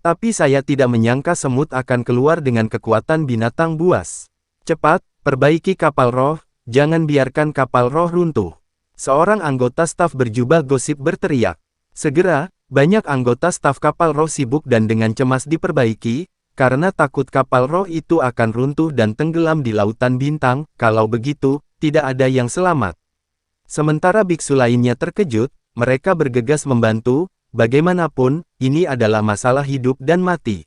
Tapi saya tidak menyangka semut akan keluar dengan kekuatan binatang buas. Cepat, perbaiki kapal roh, jangan biarkan kapal roh runtuh. Seorang anggota staf berjubah gosip berteriak. Segera, banyak anggota staf kapal roh sibuk dan dengan cemas diperbaiki, karena takut kapal roh itu akan runtuh dan tenggelam di lautan bintang. Kalau begitu, tidak ada yang selamat. Sementara biksu lainnya terkejut, mereka bergegas membantu. Bagaimanapun, ini adalah masalah hidup dan mati.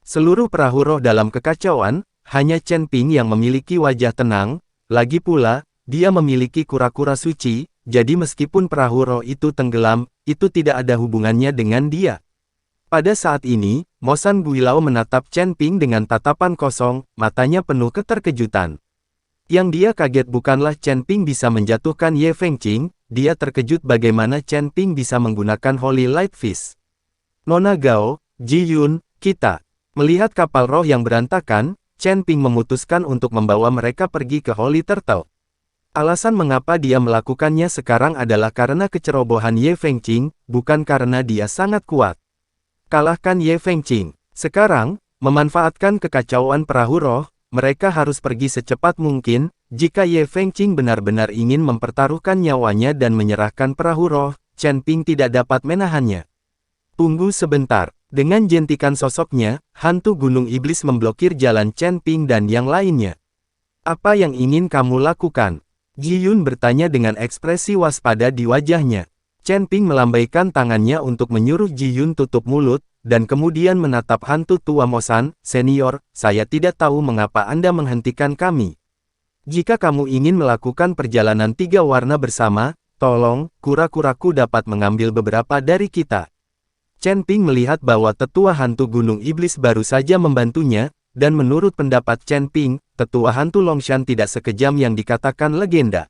Seluruh perahu roh dalam kekacauan, hanya Chen Ping yang memiliki wajah tenang. Lagi pula, dia memiliki kura-kura suci, jadi meskipun perahu roh itu tenggelam, itu tidak ada hubungannya dengan dia. Pada saat ini, Mo San Guilao menatap Chen Ping dengan tatapan kosong, matanya penuh keterkejutan. Yang dia kaget bukanlah Chen Ping bisa menjatuhkan Ye Fengqing, dia terkejut bagaimana Chen Ping bisa menggunakan Holy Light Fish. Nona Gao, Ji Yun, kita. Melihat kapal roh yang berantakan, Chen Ping memutuskan untuk membawa mereka pergi ke Holy Turtle. Alasan mengapa dia melakukannya sekarang adalah karena kecerobohan Ye Fengqing, bukan karena dia sangat kuat. Kalahkan Ye Fengqing. Sekarang, memanfaatkan kekacauan perahu roh, mereka harus pergi secepat mungkin. Jika Ye Fengqing benar-benar ingin mempertaruhkan nyawanya dan menyerahkan perahu roh, Chen Ping tidak dapat menahannya. Tunggu sebentar. Dengan jentikan sosoknya, hantu gunung iblis memblokir jalan Chen Ping dan yang lainnya. Apa yang ingin kamu lakukan? Ji Yun bertanya dengan ekspresi waspada di wajahnya. Chen Ping melambaikan tangannya untuk menyuruh Ji Yun tutup mulut, dan kemudian menatap hantu tua Mo San, senior, saya tidak tahu mengapa Anda menghentikan kami. Jika kamu ingin melakukan perjalanan 3 warna bersama, tolong, kura-kuraku dapat mengambil beberapa dari kita. Chen Ping melihat bahwa tetua hantu gunung iblis baru saja membantunya, dan menurut pendapat Chen Ping, tetua hantu Longshan tidak sekejam yang dikatakan legenda.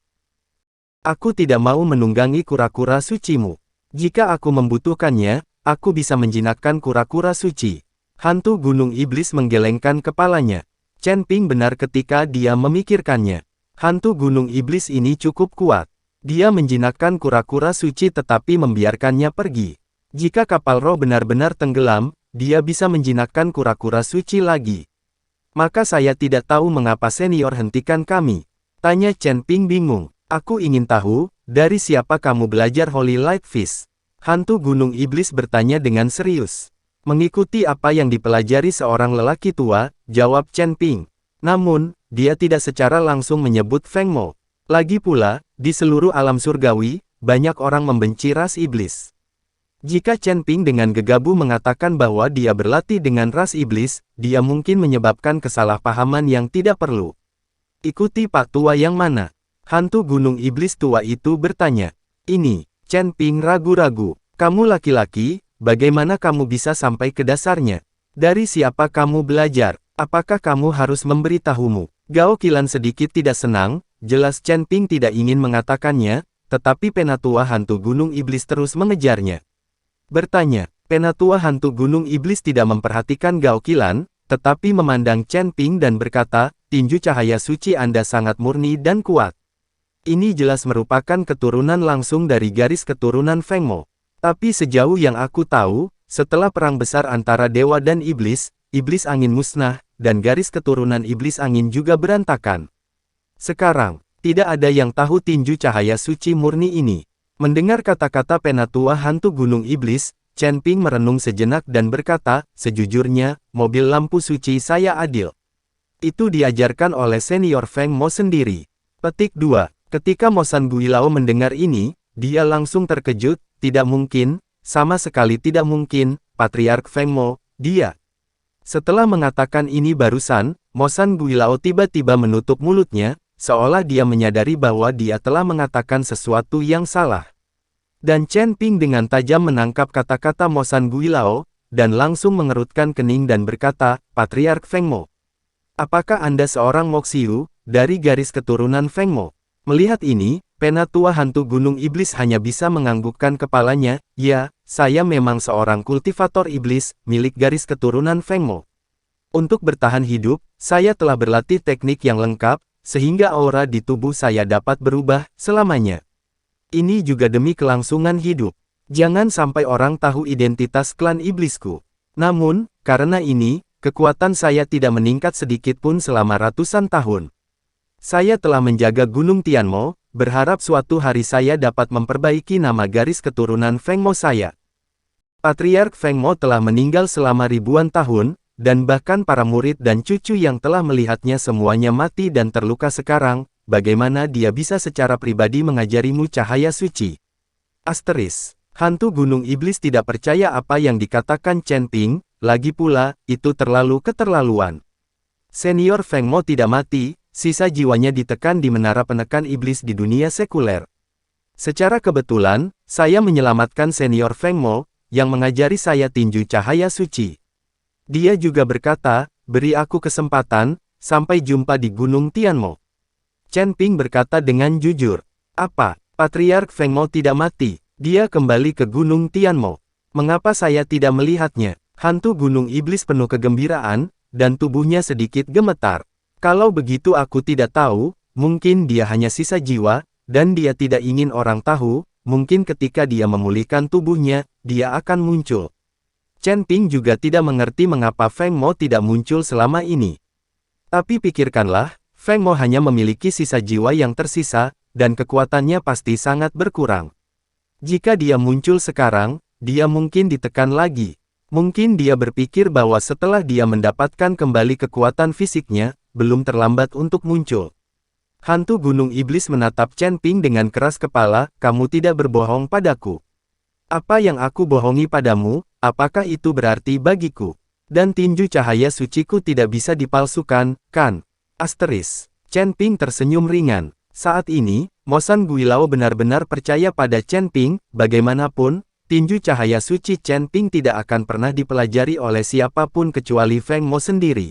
Aku tidak mau menunggangi kura-kura sucimu. Jika aku membutuhkannya, aku bisa menjinakkan kura-kura suci. Hantu gunung iblis menggelengkan kepalanya. Chen Ping benar ketika dia memikirkannya. Hantu gunung iblis ini cukup kuat. Dia menjinakkan kura-kura suci tetapi membiarkannya pergi. Jika kapal roh benar-benar tenggelam, dia bisa menjinakkan kura-kura suci lagi. Maka saya tidak tahu mengapa senior hentikan kami. Tanya Chen Ping bingung. Aku ingin tahu, dari siapa kamu belajar Holy Light Fish? Hantu gunung iblis bertanya dengan serius. Mengikuti apa yang dipelajari seorang lelaki tua, jawab Chen Ping. Namun, dia tidak secara langsung menyebut Feng Mo. Lagi pula, di seluruh alam surgawi, banyak orang membenci ras iblis. Jika Chen Ping dengan gegabah mengatakan bahwa dia berlatih dengan ras iblis, dia mungkin menyebabkan kesalahpahaman yang tidak perlu. Ikuti Pak Tua yang mana? Hantu gunung iblis tua itu bertanya. Ini, Chen Ping ragu-ragu. Kamu laki-laki, bagaimana kamu bisa sampai ke dasarnya? Dari siapa kamu belajar? Apakah kamu harus memberitahumu? Gao Qilan sedikit tidak senang, jelas Chen Ping tidak ingin mengatakannya, tetapi penatua hantu gunung iblis terus mengejarnya. Bertanya, penatua hantu gunung iblis tidak memperhatikan Gao Qilan, tetapi memandang Chen Ping dan berkata, tinju cahaya suci Anda sangat murni dan kuat. Ini jelas merupakan keturunan langsung dari garis keturunan Feng Mo. Tapi sejauh yang aku tahu, setelah perang besar antara dewa dan iblis, iblis angin musnah, dan garis keturunan iblis angin juga berantakan. Sekarang, tidak ada yang tahu tinju cahaya suci murni ini. Mendengar kata-kata penatua hantu gunung iblis, Chen Ping merenung sejenak dan berkata, sejujurnya, mobil lampu suci saya adil. Itu diajarkan oleh senior Feng Mo sendiri. Petik 2. Ketika Mo San Guilao mendengar ini, dia langsung terkejut. Tidak mungkin, sama sekali tidak mungkin, Patriark Feng Mo, dia. Setelah mengatakan ini barusan, Mo San Guilao tiba-tiba menutup mulutnya, seolah dia menyadari bahwa dia telah mengatakan sesuatu yang salah. Dan Chen Ping dengan tajam menangkap kata-kata Mo San Guilao, dan langsung mengerutkan kening dan berkata, Patriark Feng Mo. Apakah Anda seorang Moxiu, dari garis keturunan Feng Mo? Melihat ini, penatua hantu gunung iblis hanya bisa menganggukkan kepalanya, ya, saya memang seorang kultivator iblis, milik garis keturunan Feng Mo. Untuk bertahan hidup, saya telah berlatih teknik yang lengkap, sehingga aura di tubuh saya dapat berubah, selamanya. Ini juga demi kelangsungan hidup. Jangan sampai orang tahu identitas klan iblisku. Namun, karena ini, kekuatan saya tidak meningkat sedikit pun selama ratusan tahun. Saya telah menjaga Gunung Tianmo, berharap suatu hari saya dapat memperbaiki nama garis keturunan Feng Mo saya. Patriark Feng Mo telah meninggal selama ribuan tahun, dan bahkan para murid dan cucu yang telah melihatnya semuanya mati dan terluka sekarang, bagaimana dia bisa secara pribadi mengajarimu cahaya suci? Asteris. Hantu Gunung Iblis tidak percaya apa yang dikatakan Chen Ping, lagi pula, itu terlalu keterlaluan. Senior Feng Mo tidak mati, sisa jiwanya ditekan di menara penekan iblis di dunia sekuler. Secara kebetulan, saya menyelamatkan Senior Feng Mo, yang mengajari saya tinju cahaya suci. Dia juga berkata, beri aku kesempatan, sampai jumpa di Gunung Tianmo. Chen Ping berkata dengan jujur. Apa, Patriark Feng Mo tidak mati? Dia kembali ke Gunung Tianmo. Mengapa saya tidak melihatnya? Hantu Gunung Iblis penuh kegembiraan, dan tubuhnya sedikit gemetar. Kalau begitu aku tidak tahu, mungkin dia hanya sisa jiwa, dan dia tidak ingin orang tahu, mungkin ketika dia memulihkan tubuhnya, dia akan muncul. Chen Ping juga tidak mengerti mengapa Feng Mo tidak muncul selama ini. Tapi pikirkanlah, Feng Mo hanya memiliki sisa jiwa yang tersisa, dan kekuatannya pasti sangat berkurang. Jika dia muncul sekarang, dia mungkin ditekan lagi. Mungkin dia berpikir bahwa setelah dia mendapatkan kembali kekuatan fisiknya, belum terlambat untuk muncul. Hantu Gunung Iblis menatap Chen Ping dengan keras kepala, kamu tidak berbohong padaku. Apa yang aku bohongi padamu, apakah itu berarti bagiku? Dan tinju cahaya suciku tidak bisa dipalsukan, kan? Asteris. Chen Ping tersenyum ringan. Saat ini, Mo San Guilao benar-benar percaya pada Chen Ping, bagaimanapun, tinju cahaya suci Chen Ping tidak akan pernah dipelajari oleh siapapun kecuali Feng Mo sendiri.